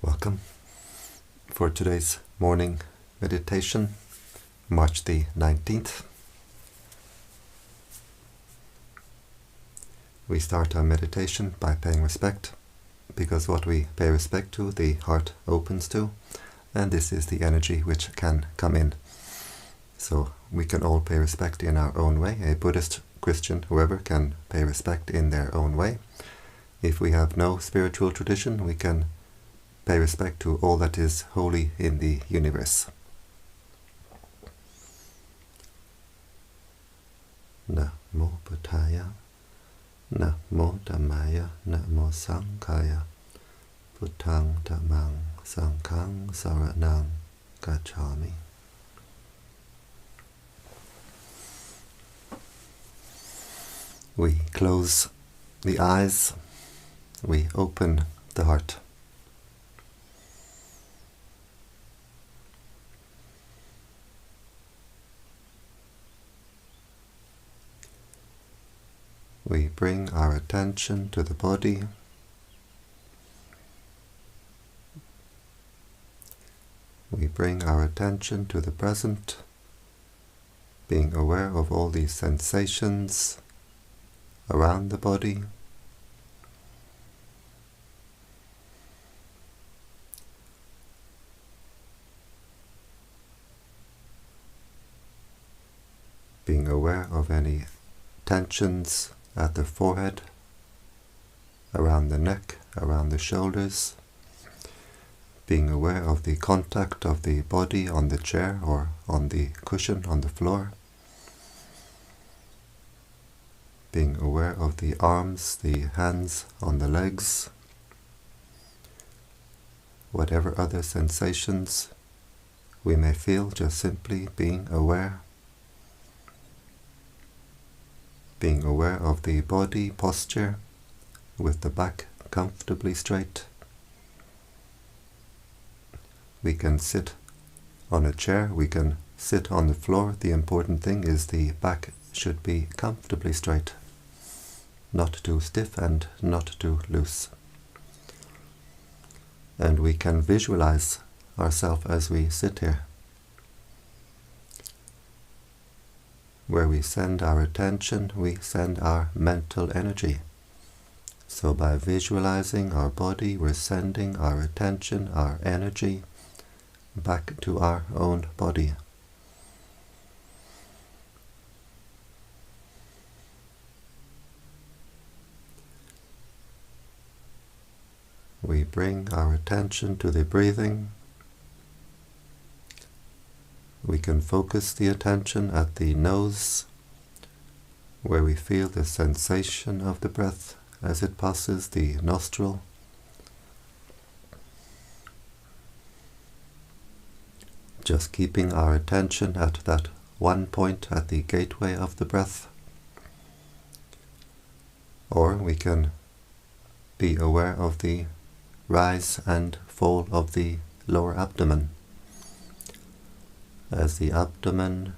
Welcome for today's morning meditation, March the 19th. We start our meditation by paying respect, because what we pay respect to, the heart opens to, and this is the energy which can come in. So we can all pay respect in our own way. A Buddhist, Christian, whoever can pay respect in their own way. If we have no spiritual tradition, we can pay respect to all that is holy in the universe. Namo Buddhaya, Namo Dhammaya, Namo Sanghaya, Buddhang Dhammang Sanghang Saranang Gacchami. We close the eyes, we open the heart. We bring our attention to the body. We bring our attention to the present, being aware of all these sensations around the body. Being aware of any tensions at the forehead, around the neck, around the shoulders, being aware of the contact of the body on the chair or on the cushion on the floor, being aware of the arms, the hands on the legs, whatever other sensations we may feel, just simply being aware. Being aware of the body posture with the back comfortably straight. We can sit on a chair, we can sit on the floor. The important thing is the back should be comfortably straight, not too stiff and not too loose. And we can visualize ourselves as we sit here, where we send our attention, we send our mental energy. So by visualizing our body, we're sending our attention, our energy, back to our own body. We bring our attention to the breathing. We can focus the attention at the nose, where we feel the sensation of the breath as it passes the nostril. Just keeping our attention at that one point at the gateway of the breath. Or we can be aware of the rise and fall of the lower abdomen. As the abdomen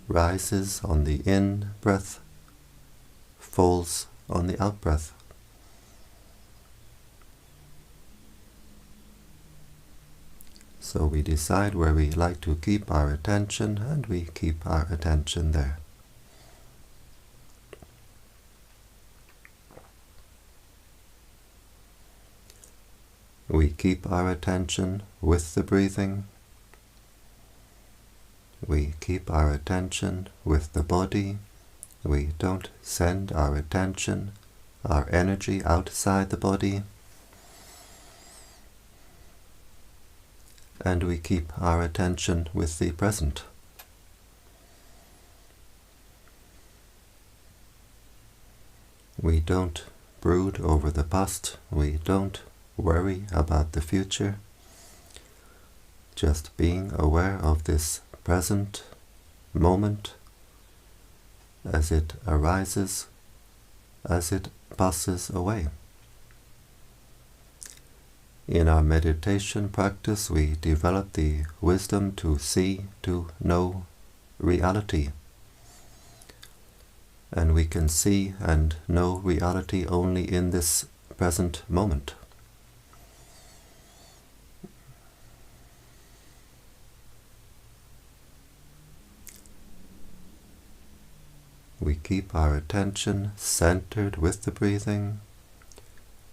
rises on the in-breath, falls on the out-breath. So we decide where we like to keep our attention, and we keep our attention there. We keep our attention with the breathing. We keep our attention with the body. We don't send our attention, our energy outside the body. And we keep our attention with the present. We don't brood over the past. We don't worry about the future. Just being aware of this present moment as it arises, as it passes away. In our meditation practice, we develop the wisdom to see, to know reality. And we can see and know reality only in this present moment. we keep our attention centered with the breathing,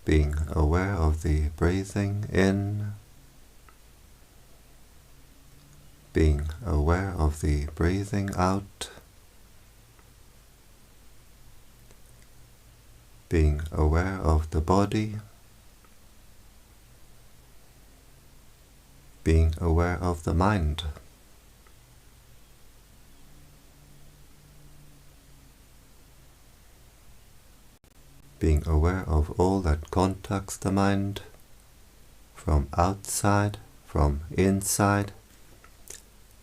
being aware of the breathing in, being aware of the breathing out, being aware of the body, being aware of the mind. Being aware of all that contacts the mind, from outside, from inside,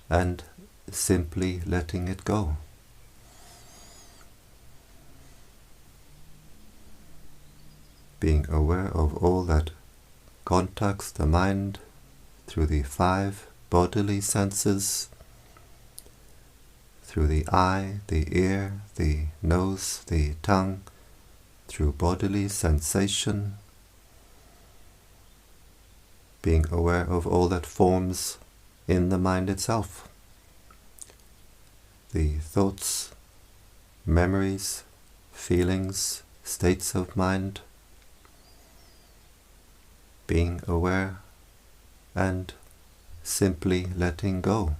and simply letting it go. Being aware of all that contacts the mind through the 5 bodily senses, through the eye, the ear, the nose, the tongue, through bodily sensation, being aware of all that forms in the mind itself, the thoughts, memories, feelings, states of mind, being aware and simply letting go.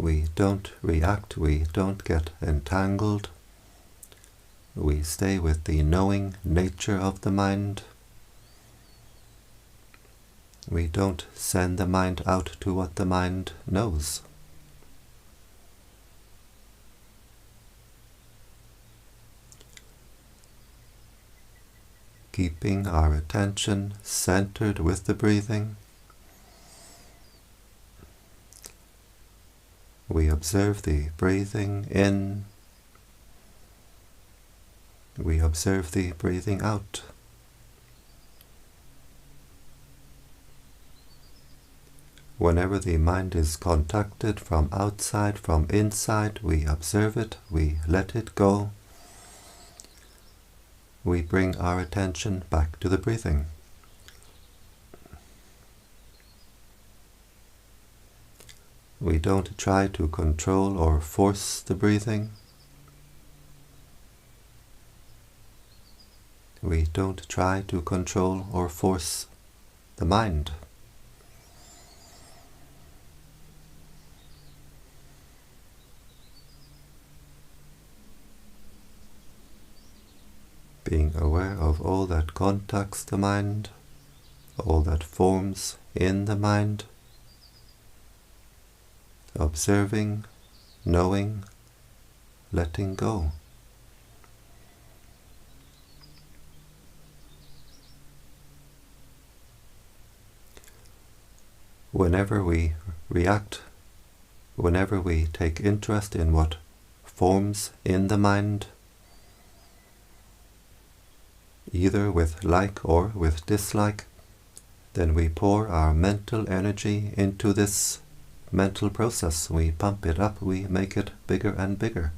We don't react, we don't get entangled. We stay with the knowing nature of the mind. We don't send the mind out to what the mind knows. Keeping our attention centered with the breathing, we observe the breathing in, we observe the breathing out. Whenever the mind is contacted from outside, from inside, we observe it, we let it go. We bring our attention back to the breathing. We don't try to control or force the breathing. We don't try to control or force the mind. Being aware of all that contacts the mind, all that forms in the mind, observing, knowing, letting go. Whenever we react, whenever we take interest in what forms in the mind, either with like or with dislike, then we pour our mental energy into this mental process. We pump it up, we make it bigger and bigger.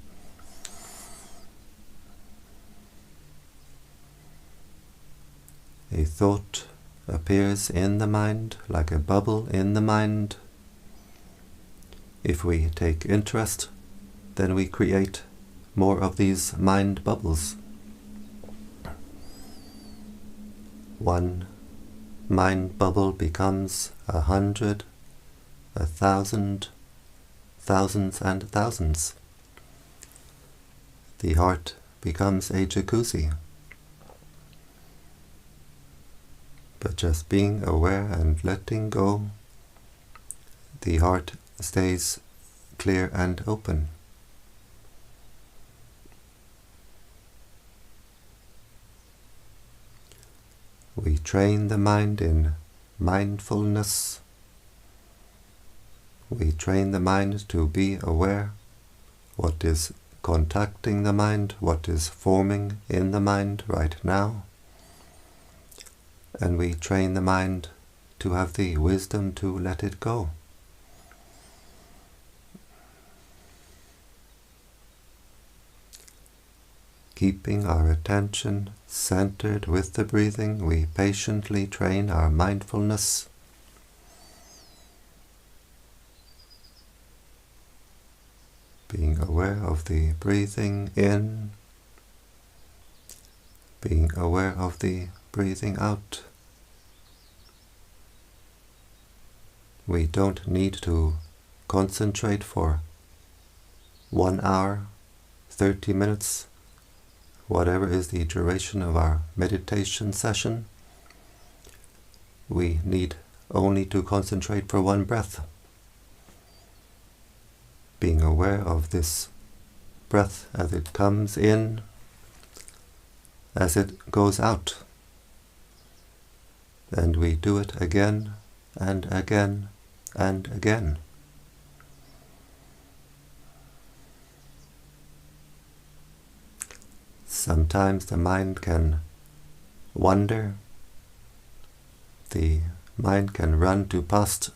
A thought appears in the mind like a bubble in the mind. If we take interest, then we create more of these mind bubbles. One mind bubble becomes 100, 1,000, thousands and thousands. The heart becomes a jacuzzi. But just being aware and letting go, the heart stays clear and open. We train the mind in mindfulness. We train the mind to be aware what is contacting the mind, what is forming in the mind right now. And we train the mind to have the wisdom to let it go. Keeping our attention centered with the breathing, we patiently train our mindfulness. Being aware of the breathing in, being aware of the breathing out. We don't need to concentrate for 1 hour, 30 minutes, whatever is the duration of our meditation session. We need only to concentrate for one breath. Being aware of this breath as it comes in, as it goes out. And we do it again and again and again. Sometimes the mind can wander. The mind can run to past,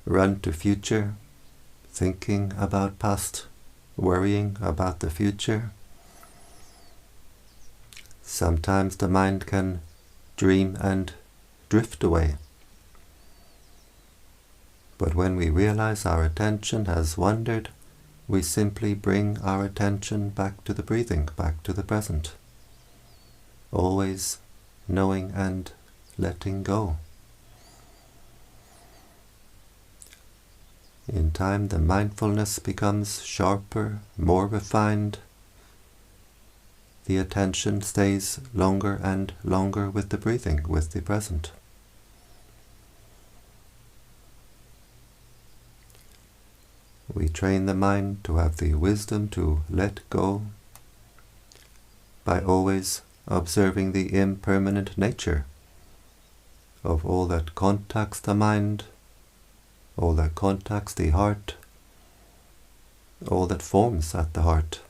run to future, thinking about past, worrying about the future. Sometimes the mind can dream and drift away. But when we realize our attention has wandered, we simply bring our attention back to the breathing, back to the present. Always knowing and letting go. In time, the mindfulness becomes sharper, more refined. The attention stays longer and longer with the breathing, with the present. We train the mind to have the wisdom to let go by always observing the impermanent nature of all that contacts the mind, all that contacts the heart, all that forms at the heart.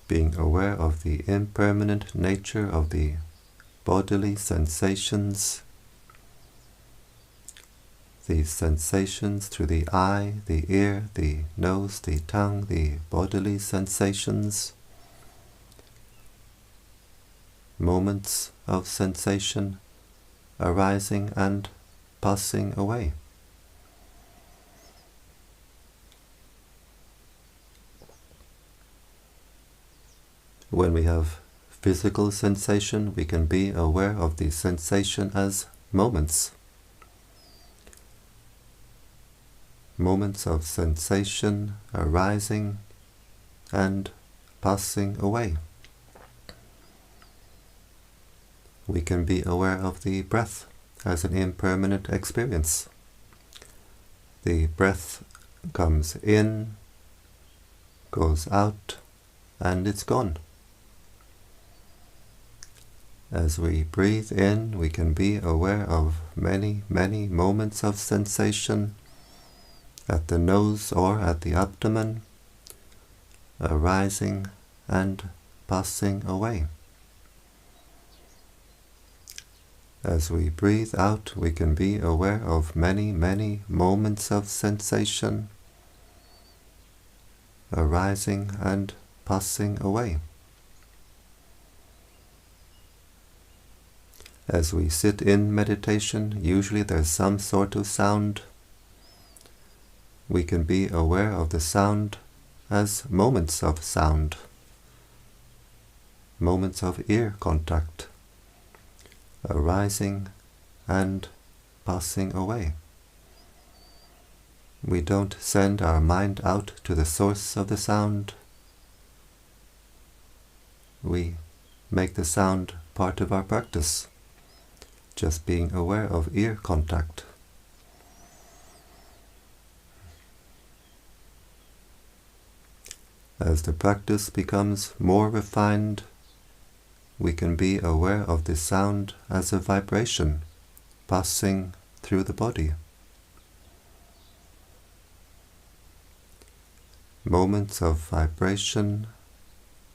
Being aware of the impermanent nature of the bodily sensations, these sensations through the eye, the ear, the nose, the tongue, the bodily sensations, moments of sensation arising and passing away. When we have physical sensation, we can be aware of the sensation as moments. Moments of sensation arising and passing away. We can be aware of the breath as an impermanent experience. The breath comes in, goes out, and it's gone. As we breathe in, we can be aware of many, many moments of sensation at the nose or at the abdomen, arising and passing away. As we breathe out, we can be aware of many, many moments of sensation arising and passing away. As we sit in meditation, usually there's some sort of sound. We can be aware of the sound as moments of sound, moments of ear contact, arising and passing away. We don't send our mind out to the source of the sound. We make the sound part of our practice, just being aware of ear contact. As the practice becomes more refined, we can be aware of the sound as a vibration passing through the body. Moments of vibration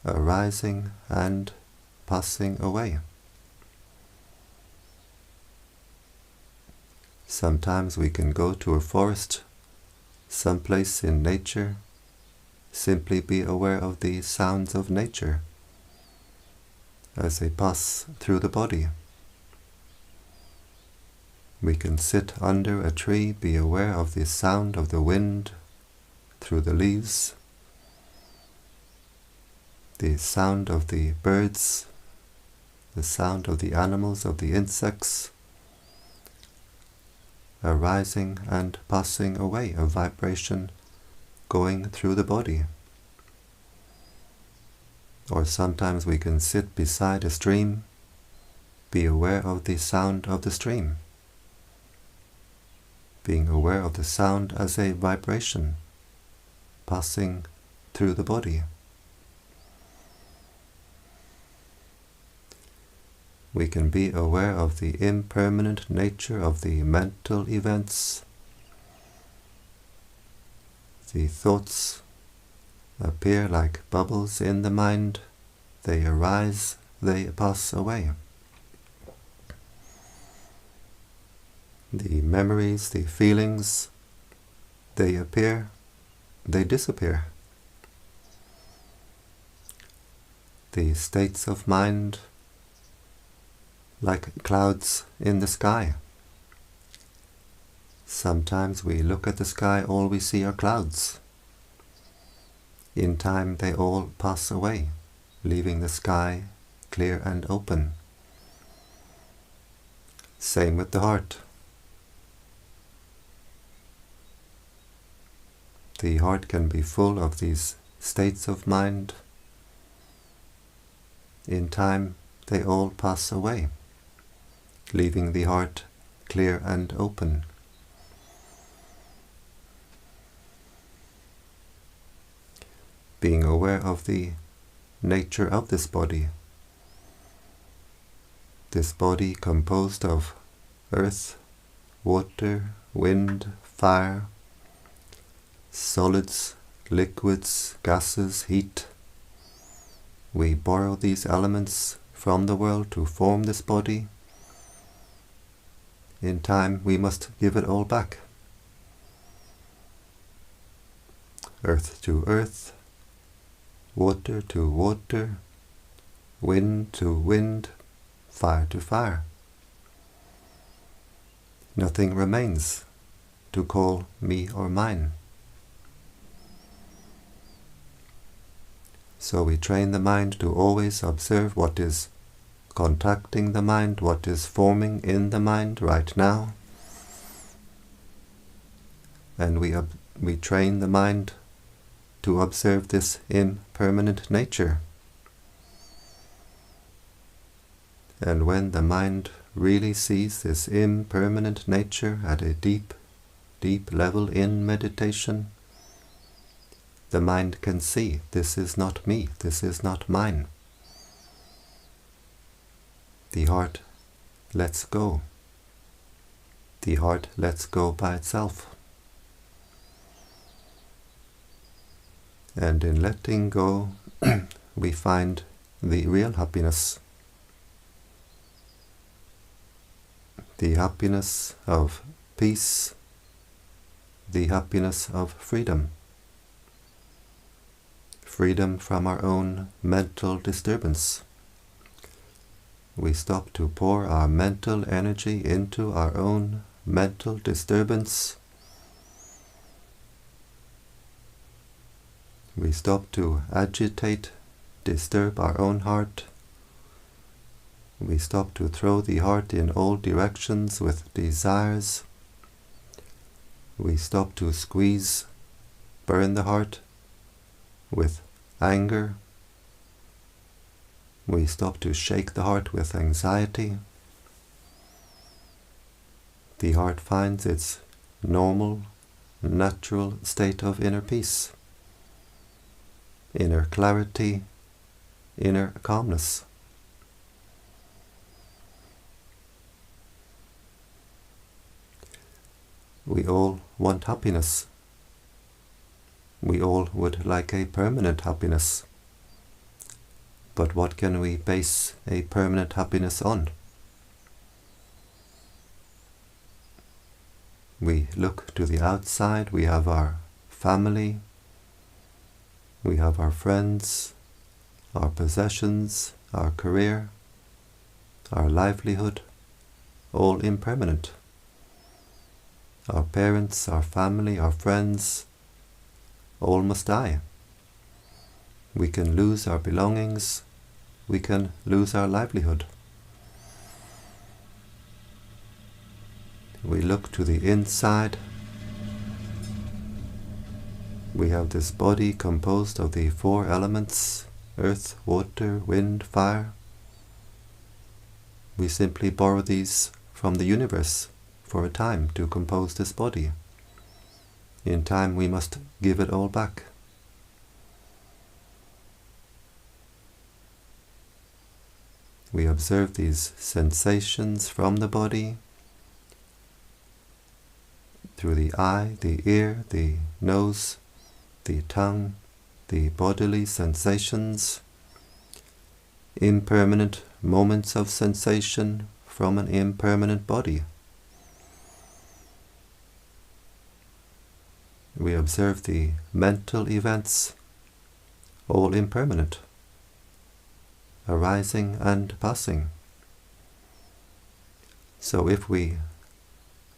arising and passing away. Sometimes we can go to a forest, someplace in nature, simply be aware of the sounds of nature as they pass through the body. We can sit under a tree, be aware of the sound of the wind through the leaves, the sound of the birds, the sound of the animals, of the insects, arising and passing away, a vibration going through the body. Or sometimes we can sit beside a stream, be aware of the sound of the stream, being aware of the sound as a vibration passing through the body. We can be aware of the impermanent nature of the mental events. The thoughts appear like bubbles in the mind. They arise, they pass away. The memories, the feelings, they appear, they disappear. The states of mind, like clouds in the sky. Sometimes we look at the sky, all we see are clouds. In time they all pass away, leaving the sky clear and open. Same with the heart. The heart can be full of these states of mind. In time they all pass away, leaving the heart clear and open. Being aware of the nature of this body. This body composed of earth, water, wind, fire, solids, liquids, gases, heat. We borrow these elements from the world to form this body. In time we must give it all back. Earth to earth, water to water, wind to wind, fire to fire. Nothing remains to call me or mine. So we train the mind to always observe what is contacting the mind, what is forming in the mind right now. And we train the mind to observe this impermanent nature. And when the mind really sees this impermanent nature at a deep, deep level in meditation, the mind can see, this is not me, this is not mine. The heart lets go. The heart lets go by itself. And in letting go, we find the real happiness. The happiness of peace, the happiness of freedom. Freedom from our own mental disturbance. We stop to pour our mental energy into our own mental disturbance. We stop to agitate, disturb our own heart. We stop to throw the heart in all directions with desires. We stop to squeeze, burn the heart with anger. We stop to shake the heart with anxiety. The heart finds its normal, natural state of inner peace, inner clarity, inner calmness. We all want happiness. We all would like a permanent happiness. But what can we base a permanent happiness on? We look to the outside, we have our family, we have our friends, our possessions, our career, our livelihood, all impermanent. Our parents, our family, our friends, all must die. We can lose our belongings, we can lose our livelihood. We look to the inside. We have this body composed of the 4 elements: earth, water, wind, fire. We simply borrow these from the universe for a time to compose this body. In time we must give it all back. We observe these sensations from the body through the eye, the ear, the nose, the tongue, the bodily sensations, impermanent moments of sensation from an impermanent body. We observe the mental events, all impermanent, arising and passing. So if we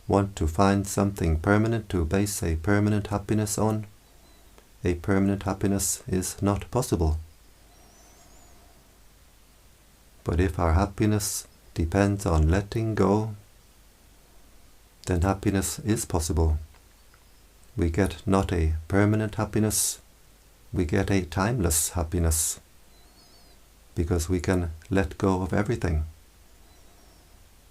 want to find something permanent to base a permanent happiness on, a permanent happiness is not possible. But if our happiness depends on letting go, then happiness is possible. We get not a permanent happiness, we get a timeless happiness, because we can let go of everything.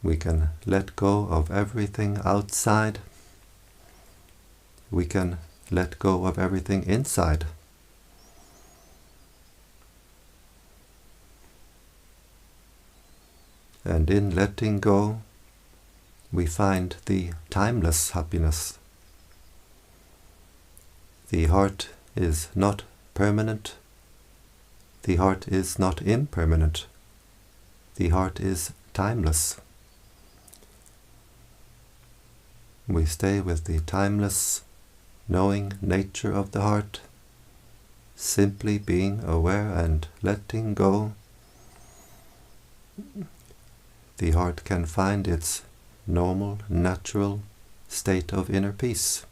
We can let go of everything outside. We can let go of everything inside. And in letting go, we find the timeless happiness. The heart is not permanent. The heart is not impermanent. The heart is timeless. We stay with the timeless, knowing nature of the heart, simply being aware and letting go. The heart can find its normal, natural state of inner peace,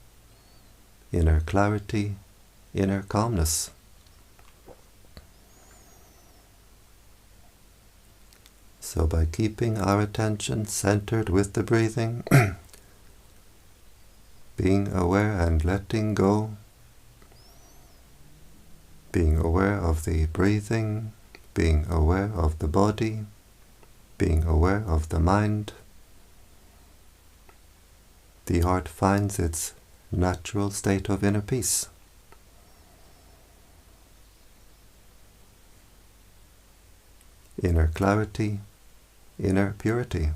inner clarity, inner calmness. So by keeping our attention centered with the breathing, being aware and letting go, being aware of the breathing, being aware of the body, being aware of the mind, the heart finds its natural state of inner peace. Inner clarity, inner purity.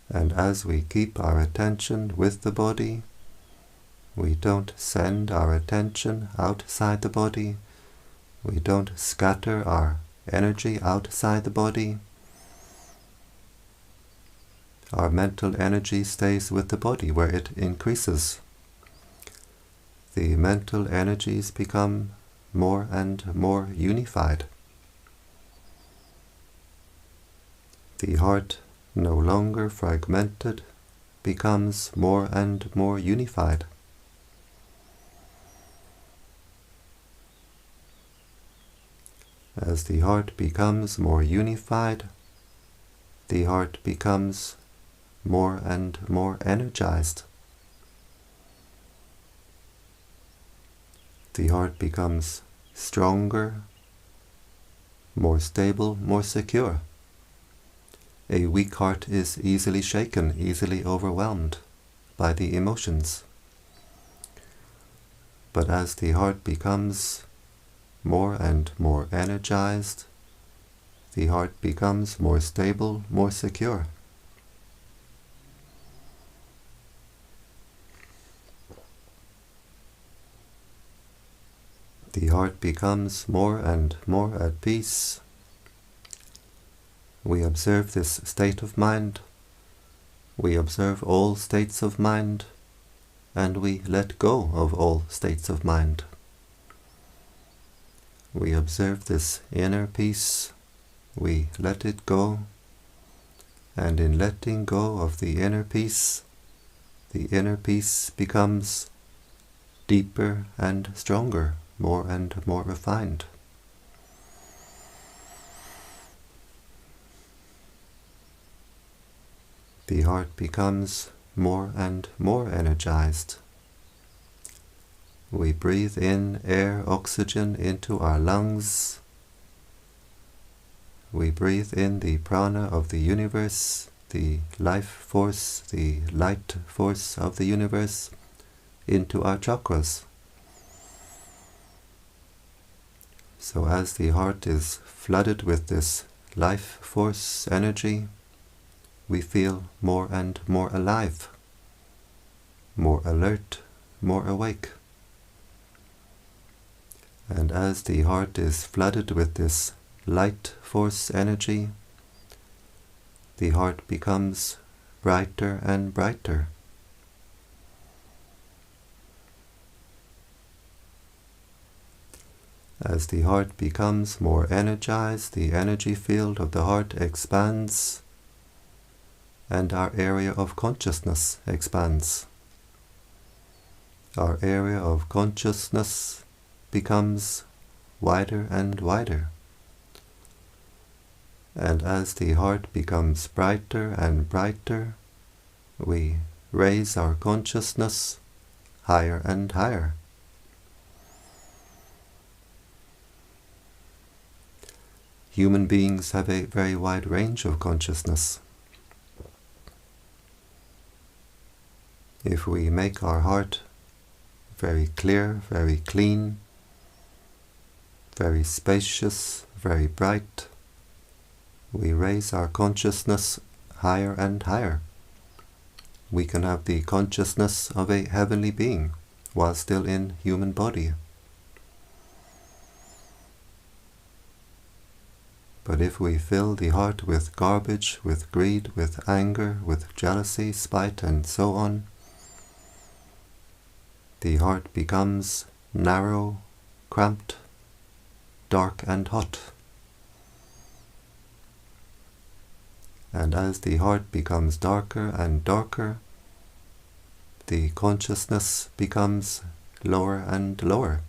And as we keep our attention with the body, we don't send our attention outside the body, we don't scatter our energy outside the body. Our mental energy stays with the body where it increases. The mental energies become more and more unified. The heart, no longer fragmented, becomes more and more unified. As the heart becomes more unified, the heart becomes more and more energized. The heart becomes stronger, more stable, more secure. A weak heart is easily shaken, easily overwhelmed by the emotions. But as the heart becomes more and more energized, the heart becomes more stable, more secure. The heart becomes more and more at peace. We observe this state of mind, we observe all states of mind, and we let go of all states of mind. We observe this inner peace, we let it go, And in letting go of the inner peace becomes deeper and stronger, more and more refined. The heart becomes more and more energized. We breathe in air, oxygen into our lungs. We breathe in the prana of the universe, the life force, the light force of the universe, into our chakras. So as the heart is flooded with this life force energy, we feel more and more alive, more alert, more awake. And as the heart is flooded with this light force energy, the heart becomes brighter and brighter. As the heart becomes more energized, the energy field of the heart expands, and our area of consciousness expands. Our area of consciousness becomes wider and wider. And as the heart becomes brighter and brighter, we raise our consciousness higher and higher. Human beings have a very wide range of consciousness. If we make our heart very clear, very clean, very spacious, very bright, we raise our consciousness higher and higher. We can have the consciousness of a heavenly being while still in human body. But if we fill the heart with garbage, with greed, with anger, with jealousy, spite, and so on, the heart becomes narrow, cramped, dark and hot. And as the heart becomes darker and darker, the consciousness becomes lower and lower.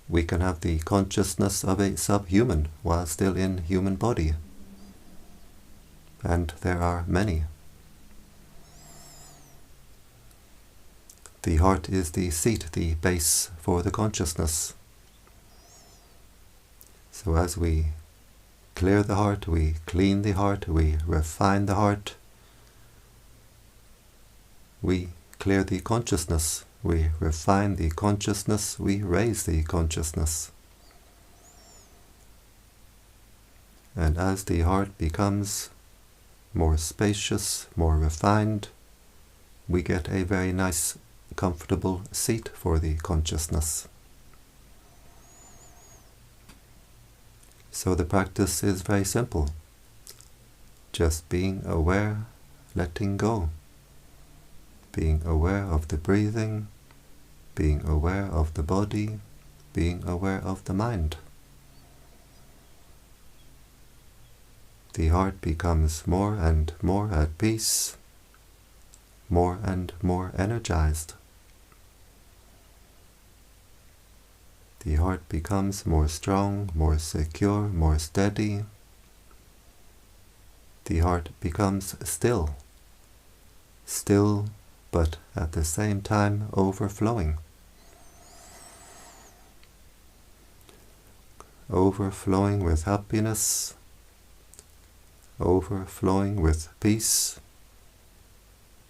We can have the consciousness of a subhuman while still in human body. And there are many. The heart is the seat, the base for the consciousness. So as we clear the heart, we clean the heart, we refine the heart, we clear the consciousness, we refine the consciousness, we raise the consciousness. And as the heart becomes more spacious, more refined, we get a very nice, comfortable seat for the consciousness. So the practice is very simple. Just being aware, letting go. Being aware of the breathing, being aware of the body, being aware of the mind. The heart becomes more and more at peace, more and more energized. The heart becomes more strong, more secure, more steady. The heart becomes still, but at the same time overflowing. Overflowing with happiness, overflowing with peace,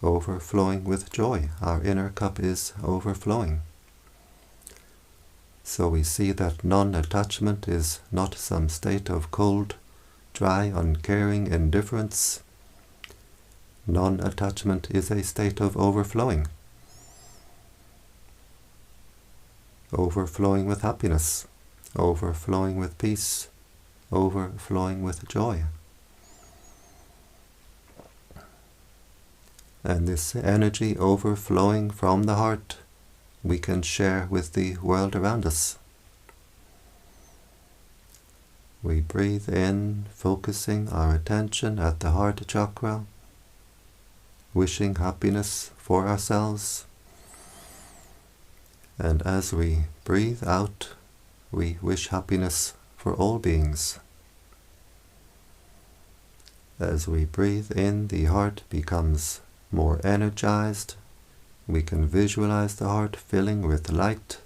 overflowing with joy. Our inner cup is overflowing. So we see that non-attachment is not some state of cold, dry, uncaring indifference. Non-attachment is a state of overflowing. Overflowing with happiness, overflowing with peace, overflowing with joy. And this energy overflowing from the heart we can share with the world around us. we breathe in, focusing our attention at the heart chakra, wishing happiness for ourselves. And as we breathe out, we wish happiness for all beings. As we breathe in, the heart becomes more energized. We can visualize the heart filling with light.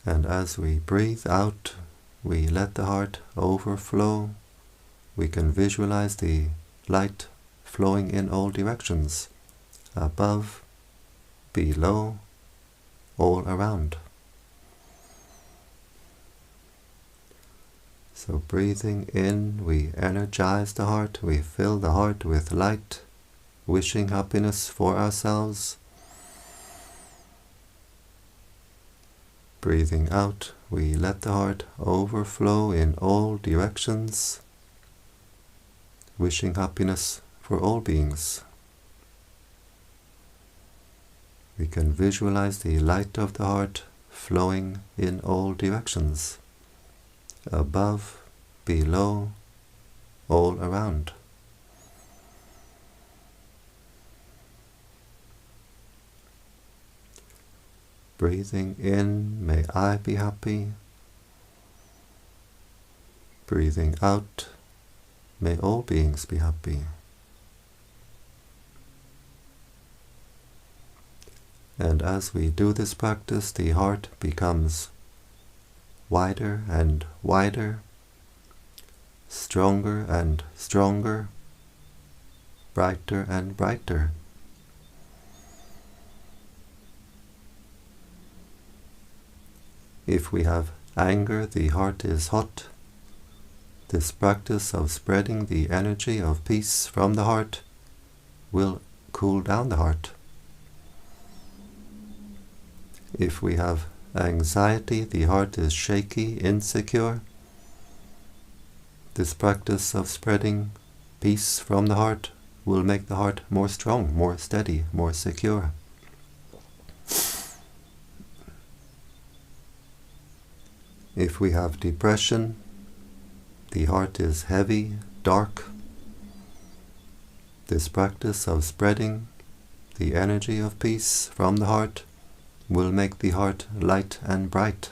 And as we breathe out, we let the heart overflow. We can visualize the light flowing in all directions, above, below, all around. So breathing in, we energize the heart, we fill the heart with light, wishing happiness for ourselves. Breathing out, we let the heart overflow in all directions, wishing happiness for all beings. We can visualize the light of the heart flowing in all directions, above, below, all around. Breathing in, may I be happy. Breathing out, may all beings be happy. And as we do this practice, the heart becomes wider and wider, stronger and stronger, brighter and brighter. If we have anger, the heart is hot. This practice of spreading the energy of peace from the heart will cool down the heart. If we have anxiety, the heart is shaky, insecure. This practice of spreading peace from the heart will make the heart more strong, more steady, more secure. If we have depression, the heart is heavy, dark. This practice of spreading the energy of peace from the heart will make the heart light and bright.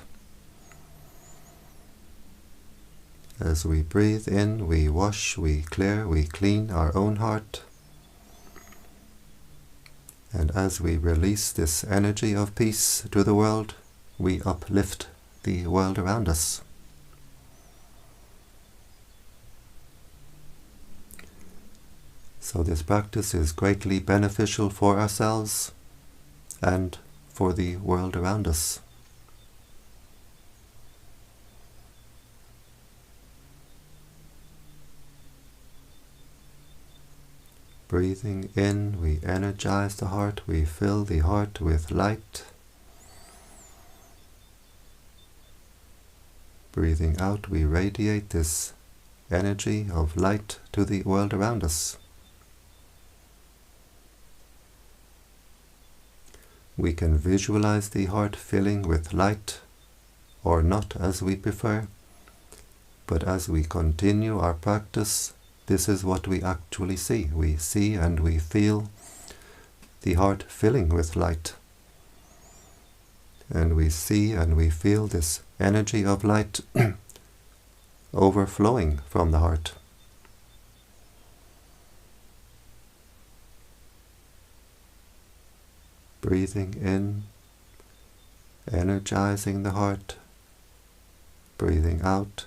As we breathe in, we wash, we clear, we clean our own heart. And as we release this energy of peace to the world, we uplift the world around us. So this practice is greatly beneficial for ourselves and for the world around us. Breathing in, we energize the heart, we fill the heart with light. Breathing out, we radiate this energy of light to the world around us. We can visualize the heart filling with light, or not as we prefer, but as we continue our practice, this is what we actually see. We see and we feel the heart filling with light. And we see and we feel this energy of light overflowing from the heart. Breathing in, energizing the heart. Breathing out,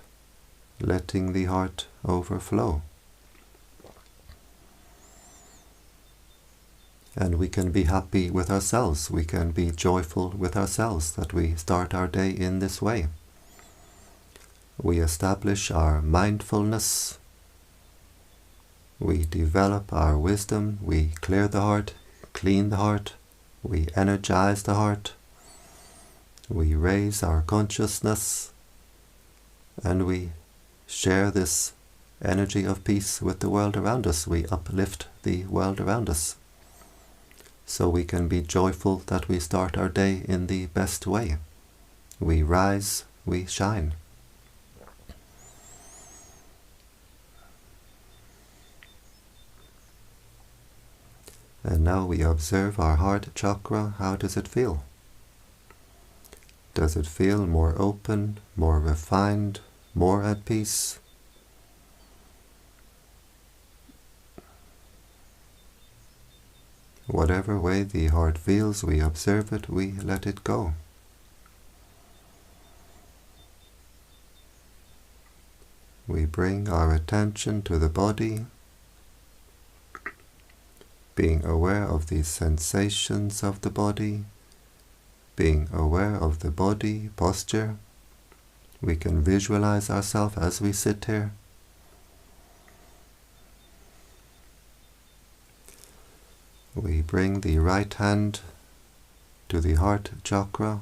letting the heart overflow. And we can be happy with ourselves. We can be joyful with ourselves that we start our day in this way. We establish our mindfulness. We develop our wisdom. We clear the heart, clean the heart. We energize the heart. We raise our consciousness. And we share this energy of peace with the world around us. We uplift the world around us. So we can be joyful that we start our day in the best way. We rise, we shine. And now we observe our heart chakra. How does it feel? Does it feel more open, more refined, more at peace? Whatever way the heart feels, we observe it, we let it go. We bring our attention to the body, being aware of the sensations of the body, being aware of the body posture. We can visualize ourselves as we sit here. We bring the right hand to the heart chakra.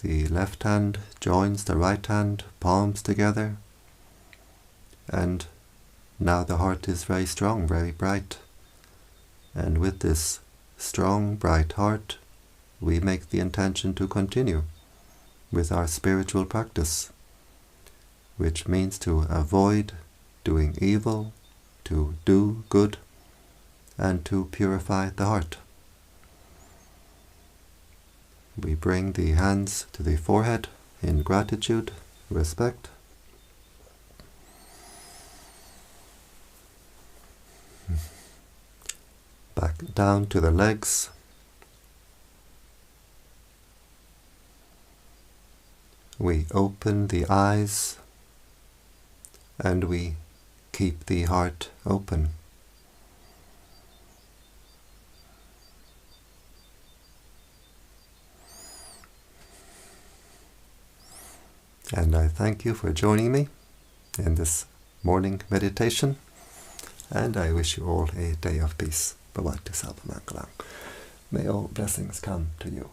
The left hand joins the right hand, palms together. And now the heart is very strong, very bright. And with this strong, bright heart, we make the intention to continue with our spiritual practice, which means to avoid doing evil, to do good, and to purify the heart. We bring the hands to the forehead in gratitude, respect. Back down to the legs. We open the eyes and we keep the heart open. And I thank you for joining me in this morning meditation, and I wish you all a day of peace. Bhavatu Salpamangalam. May all blessings come to you.